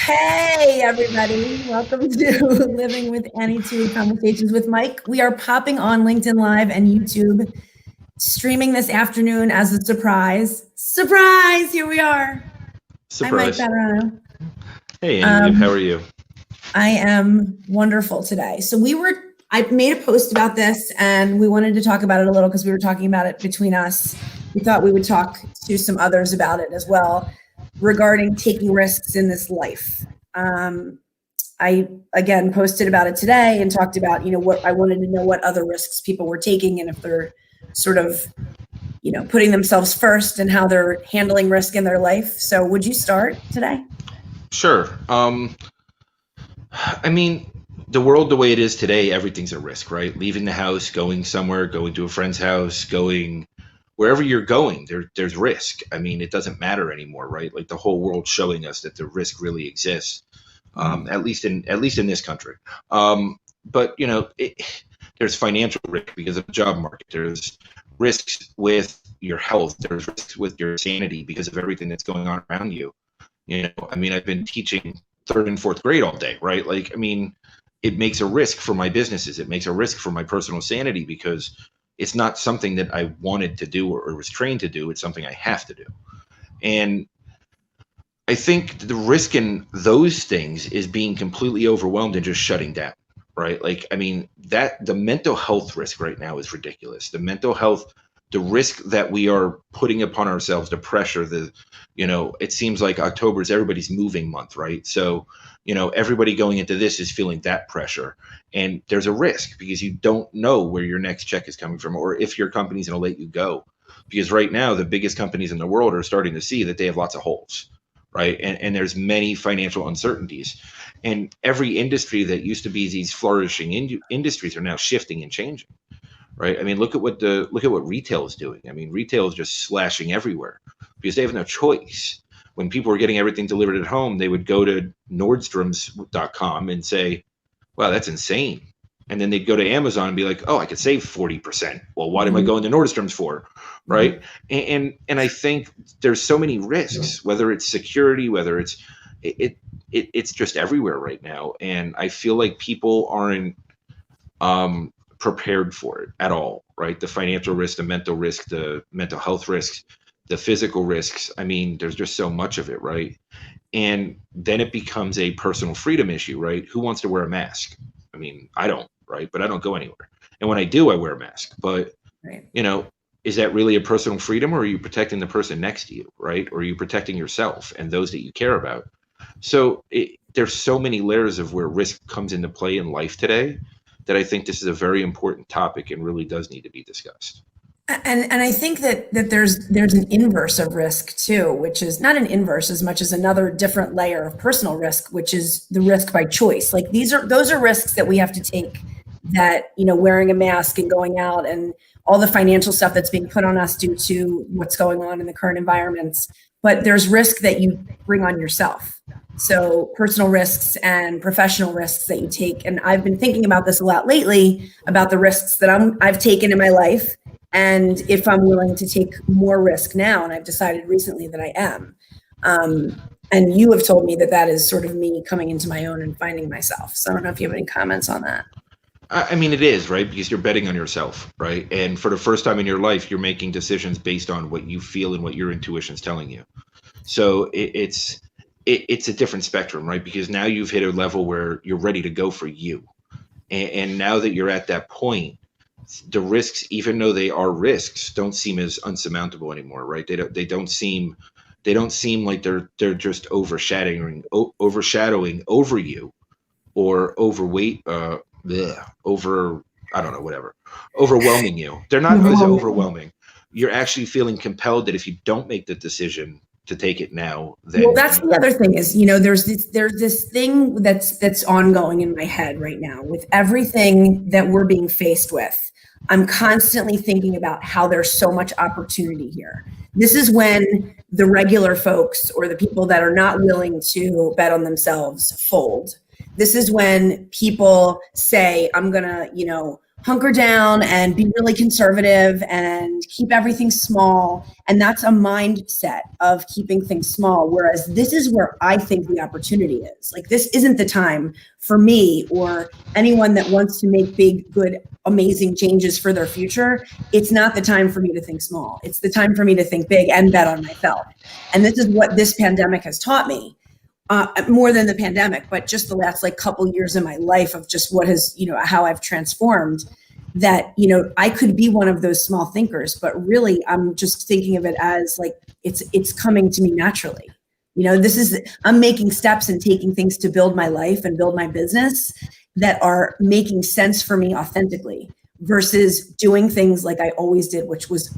Hey, everybody. Welcome to Living with Annietude Conversations with Mike. We are popping on LinkedIn Live and YouTube, streaming this afternoon as a surprise. Surprise! Here we are. Hi, Mike Surprise. Paterno. Hey, Annietude, how are you? I am wonderful today. I made a post about this and we wanted to talk about it a little because we were talking about it between us. We thought we would talk to some others about it as well regarding taking risks in this life. I again posted about it today and talked about, what I wanted to know what other risks people were taking and if they're sort of, putting themselves first and how they're handling risk in their life. So would you start today? Sure. The world the way it is today, everything's a risk, right? Leaving the house, going somewhere, going to a friend's house, going wherever you're going, there's risk. It doesn't matter anymore, right? Like the whole world's showing us that the risk really exists, at least in this country. But there's financial risk because of the job market. There's risks with your health. There's risks with your sanity because of everything that's going on around you. I've been teaching third and fourth grade all day, right? It makes a risk for my businesses. It makes a risk for my personal sanity because it's not something that I wanted to do or was trained to do. It's something I have to do. And I think the risk in those things is being completely overwhelmed and just shutting down, right? The mental health risk right now is ridiculous. The risk that we are putting upon ourselves, the pressure, it seems like October is everybody's moving month, right? So, everybody going into this is feeling that pressure. And there's a risk because you don't know where your next check is coming from or if your company's going to let you go. Because right now, the biggest companies in the world are starting to see that they have lots of holes, right? And there's many financial uncertainties. And every industry that used to be these flourishing industries are now shifting and changing. Right. Look at what retail is doing. Retail is just slashing everywhere because they have no choice. When people were getting everything delivered at home, they would go to Nordstroms.com and say, wow, that's insane. And then they'd go to Amazon and be like, oh, I could save 40%. Well, what am I going to Nordstrom's for? Right. And I think there's so many risks, whether it's security, whether it's just everywhere right now. And I feel like people aren't prepared for it at all, right? The financial risk, the mental health risks, the physical risks. There's just so much of it, right? And then it becomes a personal freedom issue, right? Who wants to wear a mask? I don't, right? But I don't go anywhere. And when I do, I wear a mask. But, Right. Is that really a personal freedom or are you protecting the person next to you, right? Or are you protecting yourself and those that you care about? So there's so many layers of where risk comes into play in life today that I think this is a very important topic and really does need to be discussed. And I think that there's an inverse of risk too, which is not an inverse as much as another different layer of personal risk, which is the risk by choice. Like those are risks that we have to take, that, wearing a mask and going out and all the financial stuff that's being put on us due to what's going on in the current environments. But there's risk that you bring on yourself. So personal risks and professional risks that you take. And I've been thinking about this a lot lately, about the risks that I've taken in my life. And if I'm willing to take more risk now, and I've decided recently that I am. And you have told me that is sort of me coming into my own and finding myself. So I don't know if you have any comments on that. It is, right? Because you're betting on yourself, right? And for the first time in your life, you're making decisions based on what you feel and what your intuition is telling you. So it's a different spectrum, right? Because now you've hit a level where you're ready to go for you. And now that you're at that point, the risks, even though they are risks, don't seem as unsurmountable anymore, right? They don't seem like they're just overshadowing over you or overweight, I don't know, whatever, overwhelming you. They're not as overwhelming. You're actually feeling compelled that if you don't make the decision to take it now, then that's the other thing is, there's this thing that's ongoing in my head right now with everything that we're being faced with. I'm constantly thinking about how there's so much opportunity here. This is when the regular folks or the people that are not willing to bet on themselves fold. This is when people say, I'm gonna, hunker down and be really conservative and keep everything small. And that's a mindset of keeping things small. Whereas this is where I think the opportunity is. Like, this isn't the time for me or anyone that wants to make big, good, amazing changes for their future. It's not the time for me to think small. It's the time for me to think big and bet on myself. And this is what this pandemic has taught me. More than the pandemic, but just the last like couple years in my life of just what has, how I've transformed, that, I could be one of those small thinkers, but really I'm just thinking of it as like, it's coming to me naturally. I'm making steps and taking things to build my life and build my business that are making sense for me authentically versus doing things like I always did, which was,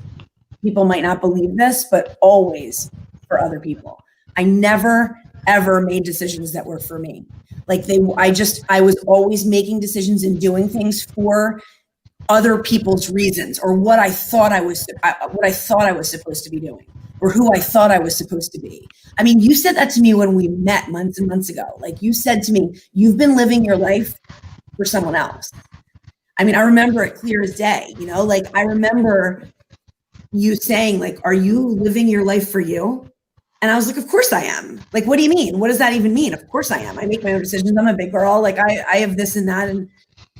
people might not believe this, but always for other people. I never ever made decisions that were for me. Like I was always making decisions and doing things for other people's reasons or what I thought I was supposed to be doing or who I thought I was supposed to be. I mean, you said that to me when we met months and months ago. Like, you said to me, you've been living your life for someone else. I mean, I remember it clear as day, like I remember you saying like, are you living your life for you? And I was like, of course I am. Like, what do you mean? What does that even mean? Of course I am. I make my own decisions. I'm a big girl. Like I have this and that.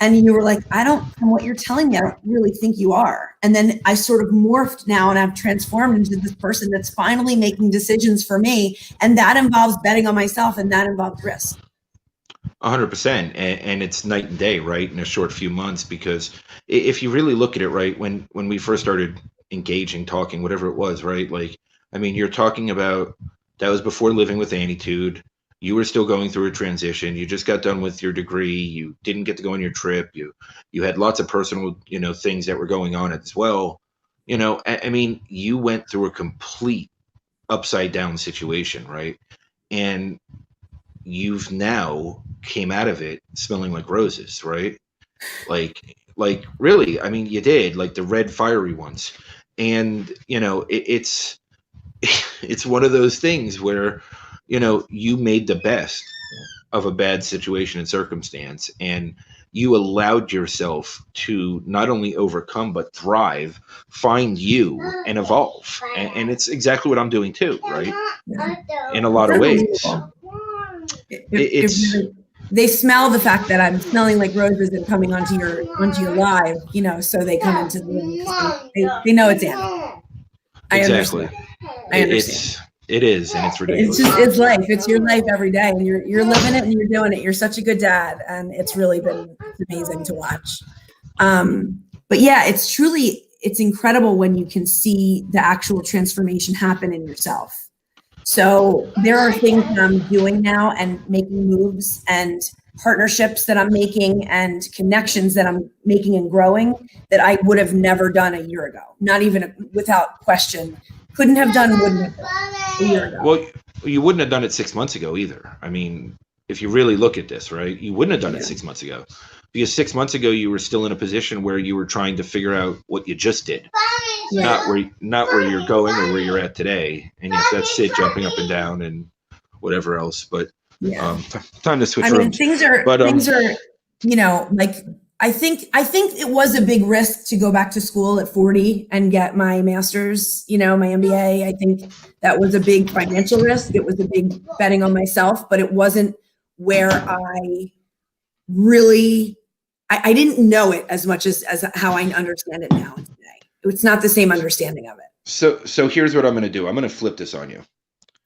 And you were like, from what you're telling me, I don't really think you are. And then I sort of morphed now and I've transformed into this person that's finally making decisions for me. And that involves betting on myself and that involves risk. 100%. And it's night and day, right? In a short few months, because if you really look at it, right, when we first started engaging, talking, whatever it was, right? Like, I mean, you're talking about, that was before living with Annietude. You were still going through a transition. You just got done with your degree. You didn't get to go on your trip. You had lots of personal, things that were going on as well. I mean, you went through a complete upside down situation, right? And you've now came out of it smelling like roses, right? Like really, I mean, you did, like the red fiery ones. And, it's one of those things where, you made the best of a bad situation and circumstance, and you allowed yourself to not only overcome, but thrive, find you and evolve. And it's exactly what I'm doing too, right? In a lot of ways. They smell the fact that I'm smelling like roses and coming onto your live, so they come into the room. They know it's Annie. Exactly. I understand. It is, and it's ridiculous. It's life. It's your life every day, and you're living it and you're doing it. You're such a good dad, and it's really been amazing to watch. But yeah, it's incredible when you can see the actual transformation happen in yourself. So there are things that I'm doing now and making moves and partnerships that I'm making and connections that I'm making and growing that I would have never done a year ago. Not even without question. Couldn't have done, wouldn't have done a year ago. Well, you wouldn't have done it 6 months ago either. I mean, if you really look at this, right, you wouldn't have done it 6 months ago. Because 6 months ago, you were still in a position where you were trying to figure out what you just did, not where you're going or where you're at today. And yes, that's it, jumping up and down and whatever else. But time to switch rooms. Things are, like I think it was a big risk to go back to school at 40 and get my master's, my MBA. I think that was a big financial risk. It was a big betting on myself, but it wasn't where I really. I didn't know it as much as how I understand it now today. It's not the same understanding of it. So here's what I'm going to do. I'm going to flip this on you.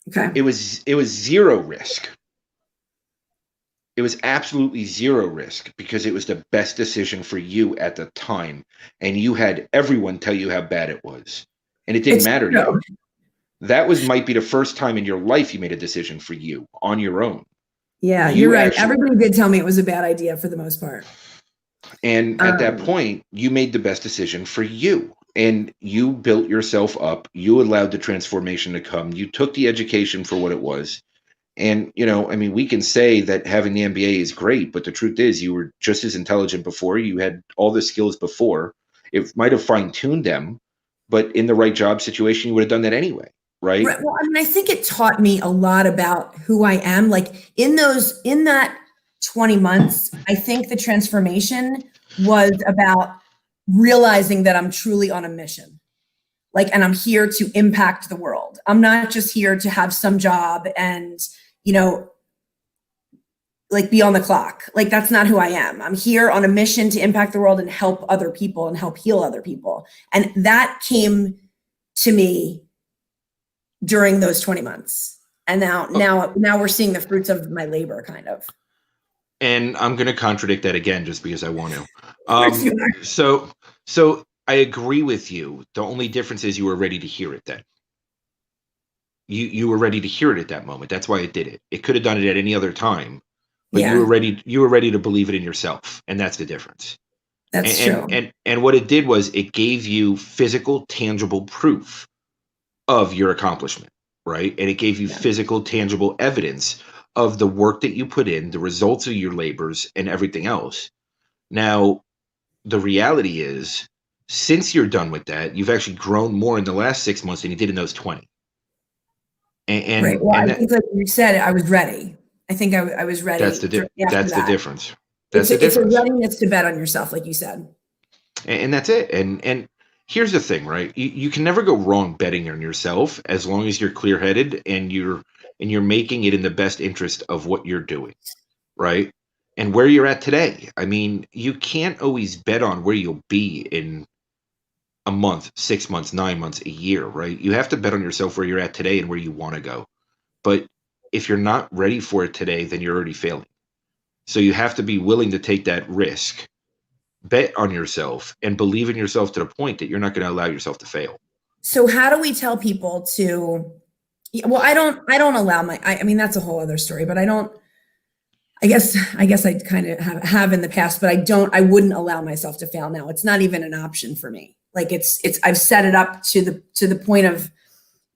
Okay. It was zero risk. It was absolutely zero risk because it was the best decision for you at the time. And you had everyone tell you how bad it was. And it didn't matter to you. That might be the first time in your life you made a decision for you on your own. Yeah, you're right. Everybody did tell me it was a bad idea for the most part. And at that point, you made the best decision for you. And you built yourself up. You allowed the transformation to come. You took the education for what it was. And, we can say that having the MBA is great, but the truth is you were just as intelligent before. You had all the skills before. It might have fine-tuned them, but in the right job situation, you would have done that anyway, right? Well, I think it taught me a lot about who I am. Like in that 20 months, I think the transformation was about realizing that I'm truly on a mission. Like, and I'm here to impact the world. I'm not just here to have some job and, you know, like be on the clock. Like, that's not who I am. I'm here on a mission to impact the world and help other people and help heal other people. And that came to me during those 20 months. And now we're seeing the fruits of my labor, kind of. And I'm going to contradict that again just because I want to. Of course you are. So I agree with you. The only difference is you were ready to hear it then. You were ready to hear it at that moment. That's why it did it. It could have done it at any other time, but Yeah, you were ready to believe it in yourself, and that's the difference. that's true. And what it did was it gave you physical, tangible proof of your accomplishment, right? And it gave you Yeah. physical, tangible evidence of the work that you put in, the results of your labors, and everything else. Now, the reality is, since you're done with that, you've actually grown more in the last 6 months than you did in those 20. Right. Well, And I that, think like you said, I was ready. I think I was that's ready the after that's the that. difference. That's the It's a difference. readiness to bet on yourself, like you said. And that's it. And here's the thing, right? You can never go wrong betting on yourself as long as you're clear-headed and you're making it in the best interest of what you're doing, right? And where you're at today. I mean, you can't always bet on where you'll be in a month, 6 months, 9 months, a year, right? You have to bet on yourself where you're at today and where you want to go. But if you're not ready for it today, then you're already failing. So you have to be willing to take that risk, bet on yourself, and believe in yourself to the point that you're not going to allow yourself to fail. So how do we tell people to, well, I don't allow I mean, that's a whole other story, but I guess I kind of have in the past, but I wouldn't allow myself to fail now. It's not even an option for me. Like I've set it up to the point of,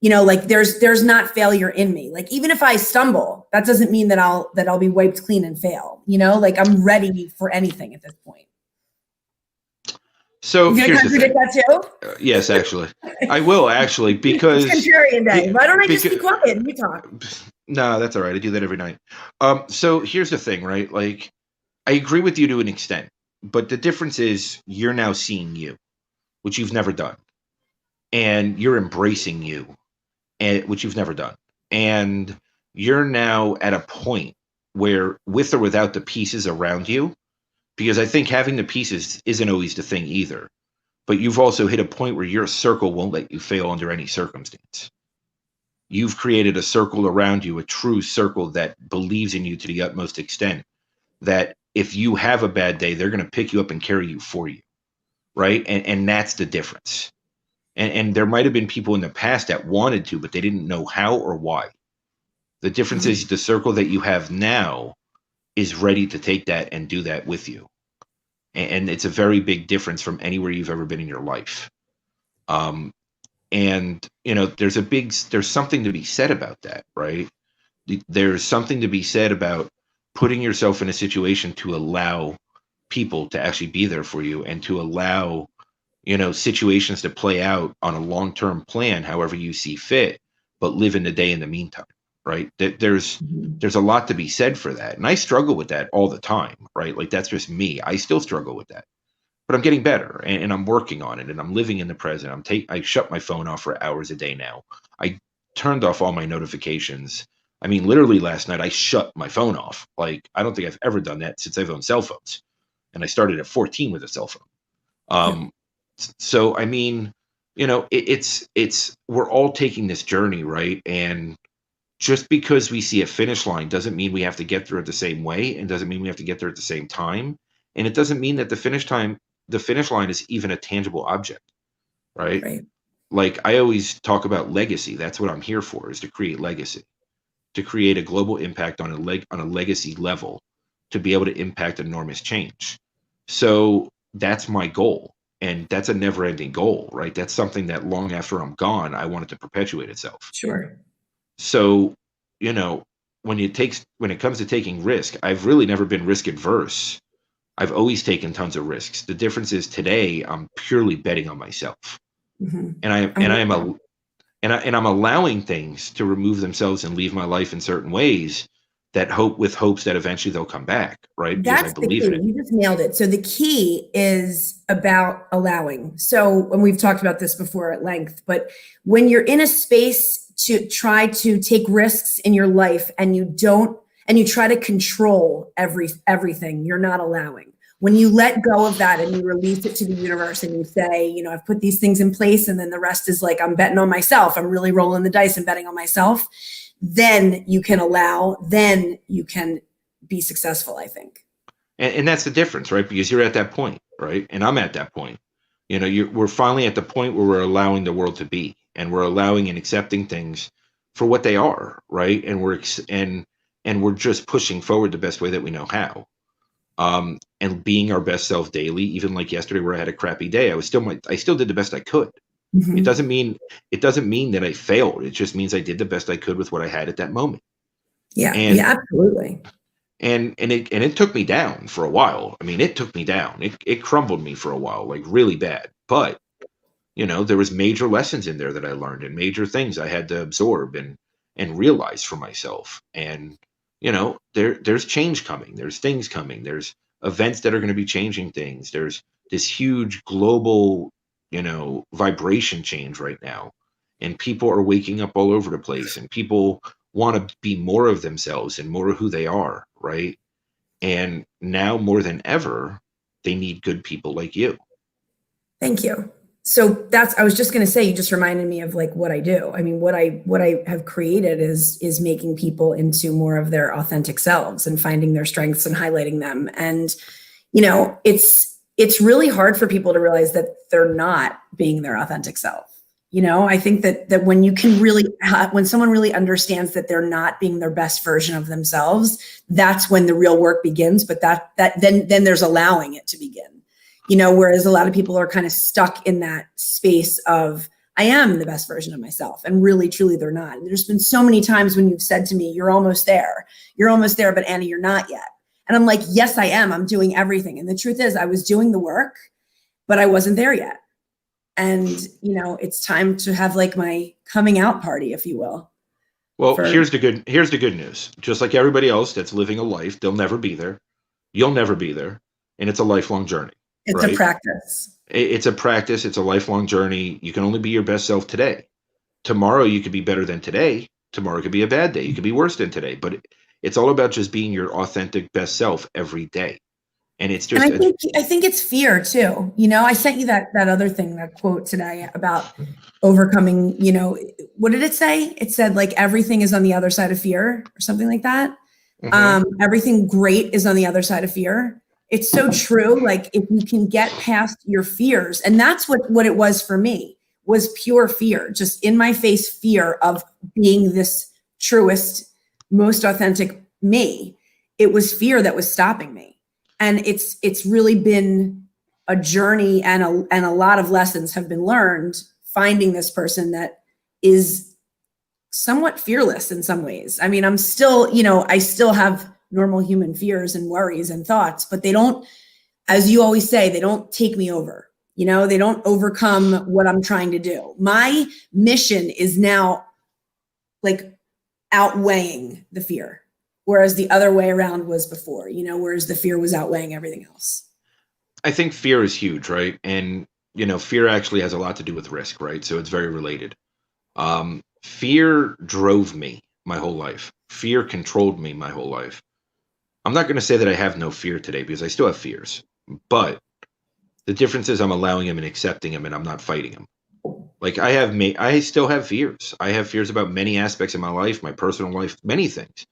you know, like there's not failure in me. Like, even if I stumble, that doesn't mean that I'll be wiped clean and fail, you know, like I'm ready for anything at this point. So You gonna here's the thing. contradict that too? Yes, actually, I will actually because It's contrarian day. Why don't I just be because quiet and you talk? no, that's all right. I do that every night. So here's the thing, right? Like, I agree with you to an extent, but the difference is you're now seeing you, which you've never done, and you're embracing you, and which you've never done, and you're now at a point where, with or without the pieces around you, because I think having the pieces isn't always the thing either. But you've also hit a point where your circle won't let you fail under any circumstance. You've created a circle around you, a true circle that believes in you to the utmost extent, that if you have a bad day, they're going to pick you up and carry you for you. Right. And that's the difference. And there might have been people in the past that wanted to, but they didn't know how or why. The difference is the circle that you have now is ready to take that and do that with you. And it's a very big difference from anywhere you've ever been in your life. And you know, there's something to be said about that, right? There's something to be said about putting yourself in a situation to allow people to actually be there for you and to allow, you know, situations to play out on a long-term plan however you see fit, but live in the day in the meantime, right? There's a lot to be said for that, and I struggle with that all the time, right? Like, that's just me. I still struggle with that, but I'm getting better, and I'm working on it, and I'm living in the present. I shut my phone off for hours a day now. I turned off all my notifications. I mean, literally last night I shut my phone off. Like, I don't think I've ever done that since I've owned cell phones, and I started at 14 with a cell phone. Yeah. So I mean, you know, it's we're all taking this journey, right? And just because we see a finish line doesn't mean we have to get there the same way, and doesn't mean we have to get there at the same time, and it doesn't mean that the finish line is even a tangible object, right? Right. Like, I always talk about legacy. That's what I'm here for, is to create legacy, to create a global impact on a legacy level, to be able to impact enormous change. So that's my goal. And that's a never ending goal, right? That's something that long after I'm gone, I want it to perpetuate itself. Sure. So, you know, when it comes to taking risk, I've really never been risk adverse. I've always taken tons of risks. The difference is today I'm purely betting on myself. And I I'm and with I'm you. a and I'm allowing things to remove themselves and leave my life in certain ways that hope with hopes that eventually they'll come back, right? Because I That's the believe in key. it. You just nailed it. So the key is about allowing. So, and we've talked about this before at length, but when you're in a space to try to take risks in your life and you try to control everything, you're not allowing. When you let go of that and you release it to the universe and you say, I've put these things in place and then the rest is like, I'm betting on myself. I'm really rolling the dice and betting on myself. Then you can allow, then you can be successful, I think. And that's the difference, right? Because you're at that point, right? And I'm at that point. We're finally at the point where we're allowing the world to be, and we're allowing and accepting things for what they are, right? And we're just pushing forward the best way that we know how. And being our best self daily. Even like yesterday, where I had a crappy day, I still did the best I could. Mm-hmm. It doesn't mean that I failed. It just means I did the best I could with what I had at that moment. Yeah, And yeah, absolutely. And it took me down for a while. I mean, it took me down. It crumbled me for a while, like really bad. But there was major lessons in there that I learned, and major things I had to absorb and realize for myself. And there's change coming. There's things coming. There's events that are going to be changing things. There's this huge global vibration change right now, and people are waking up all over the place, and people want to be more of themselves and more of who they are, right? And now more than ever, they need good people like you. Thank you. So I was just going to say, you just reminded me of like what I do. I mean, what I have created is making people into more of their authentic selves and finding their strengths and highlighting them. And, it's really hard for people to realize that they're not being their authentic self. I think that when you can really, when someone really understands that they're not being their best version of themselves, that's when the real work begins. But then there's allowing it to begin, whereas a lot of people are kind of stuck in that space of, I am the best version of myself. And really, truly, they're not. And there's been so many times when you've said to me, you're almost there, but Annie, you're not yet. And I'm like, yes, I am. I'm doing everything. And the truth is I was doing the work, but I wasn't there yet. And, it's time to have like my coming out party, if you will. Well, here's the good news. Just like everybody else that's living a life, they'll never be there. You'll never be there. And it's a lifelong journey. It's right? a practice. It's a practice. It's a lifelong journey. You can only be your best self today. Tomorrow you could be better than today. Tomorrow could be a bad day. You could be worse than today. But it's all about just being your authentic best self every day. And it's just, and I think it's fear too. I sent you that other thing, that quote today about overcoming, what did it say? It said like everything is on the other side of fear or something like that. Mm-hmm. Everything great is on the other side of fear. It's so true. Like if you can get past your fears, and that's what it was for me, was pure fear, just in my face fear of being this truest, most authentic me. It was fear that was stopping me. And it's really been a journey, and a lot of lessons have been learned finding this person that is somewhat fearless in some ways. I mean, I'm still, I still have normal human fears and worries and thoughts, but they don't, as you always say, they don't take me over. They don't overcome what I'm trying to do. My mission is now like outweighing the fear. Whereas the other way around was before, whereas the fear was outweighing everything else. I think fear is huge, right? And, fear actually has a lot to do with risk, right? So it's very related. Fear drove me my whole life. Fear controlled me my whole life. I'm not going to say that I have no fear today, because I still have fears. But the difference is I'm allowing them and accepting them, and I'm not fighting them. Like I still have fears. I have fears about many aspects of my life, my personal life, many things.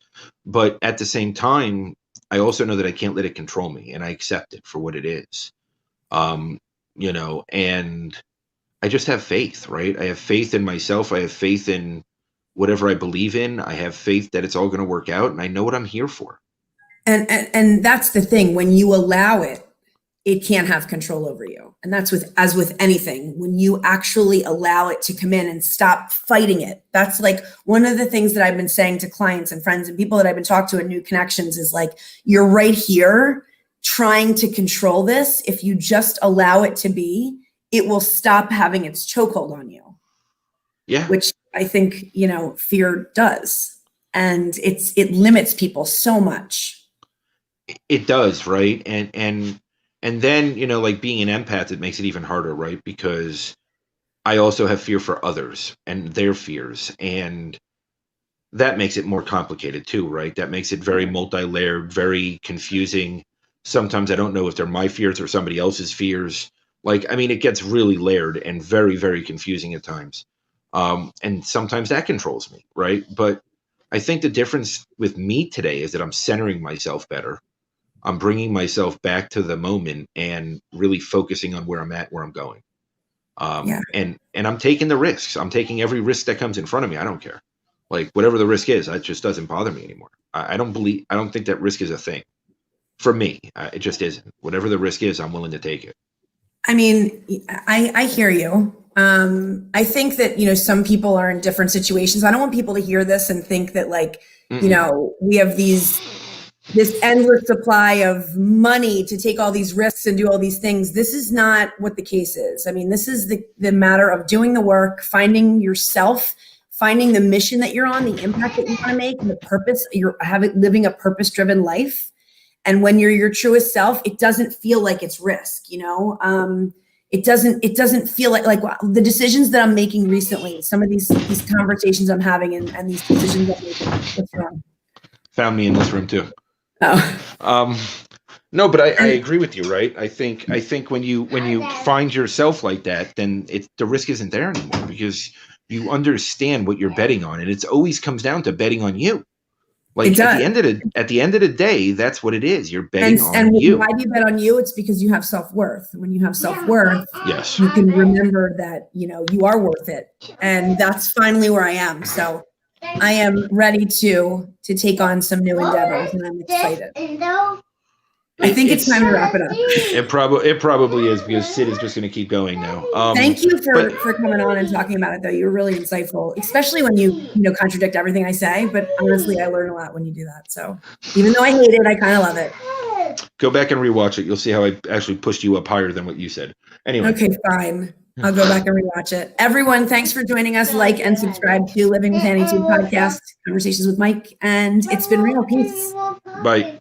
But at the same time, I also know that I can't let it control me, and I accept it for what it is. And I just have faith, right? I have faith in myself. I have faith in whatever I believe in. I have faith that it's all going to work out, and I know what I'm here for. And that's the thing. When you allow it, it can't have control over you. And that's as with anything, when you actually allow it to come in and stop fighting it. That's like one of the things that I've been saying to clients and friends and people that I've been talking to in New Connections is like, you're right here trying to control this. If you just allow it to be, it will stop having its chokehold on you. Yeah. Which I think, fear does. and it limits people so much. It does, right? And then, you know, like being an empath, it makes it even harder, right? Because I also have fear for others and their fears, and that makes it more complicated too, right? That makes it very multi-layered, very confusing. Sometimes I don't know if they're my fears or somebody else's fears. Like, I mean, it gets really layered and very, very confusing at times. And sometimes that controls me, right? But I think the difference with me today is that I'm centering myself better. I'm bringing myself back to the moment and really focusing on where I'm at, where I'm going. Yeah. And I'm taking the risks. I'm taking every risk that comes in front of me. I don't care. Like whatever the risk is, that just doesn't bother me anymore. I don't think that risk is a thing for me. It just isn't. Whatever the risk is, I'm willing to take it. I mean, I hear you. I think that, you know, some people are in different situations. I don't want people to hear this and think that, like, you know, we have this endless supply of money to take all these risks and do all these things. This is not what the case is. I mean, this is the matter of doing the work, finding yourself, finding the mission that you're on, the impact that you want to make, and the purpose. You're living a purpose-driven life. And when you're your truest self, it doesn't feel like it's risk, you know? It doesn't feel like wow, the decisions that I'm making recently, some of these conversations I'm having and these decisions I'm making. What's wrong? Found me in this room too. Oh. No, but I agree with you, right? I think when you find yourself like that, then the risk isn't there anymore because you understand what you're betting on, and it always comes down to betting on you. Like at the end of the day, that's what it is. You're betting on you. Why do you bet on you? It's because you have self-worth. When you have self-worth, yes, you can remember that, you know, you are worth it. And that's finally where I am. So I am ready to take on some new endeavors, and I'm excited. I think it's time to wrap it up. It probably is because Sid is just going to keep going now. Thank you for coming on and talking about it, though. You were really insightful, especially when you contradict everything I say. But honestly, I learn a lot when you do that. So even though I hate it, I kind of love it. Go back and rewatch it. You'll see how I actually pushed you up higher than what you said. Anyway. Okay, fine. I'll go back and rewatch it. Everyone, thanks for joining us. Like and subscribe to Living with Annietude podcast, Conversations with Mike. And it's been real. Peace. Bye. Bye.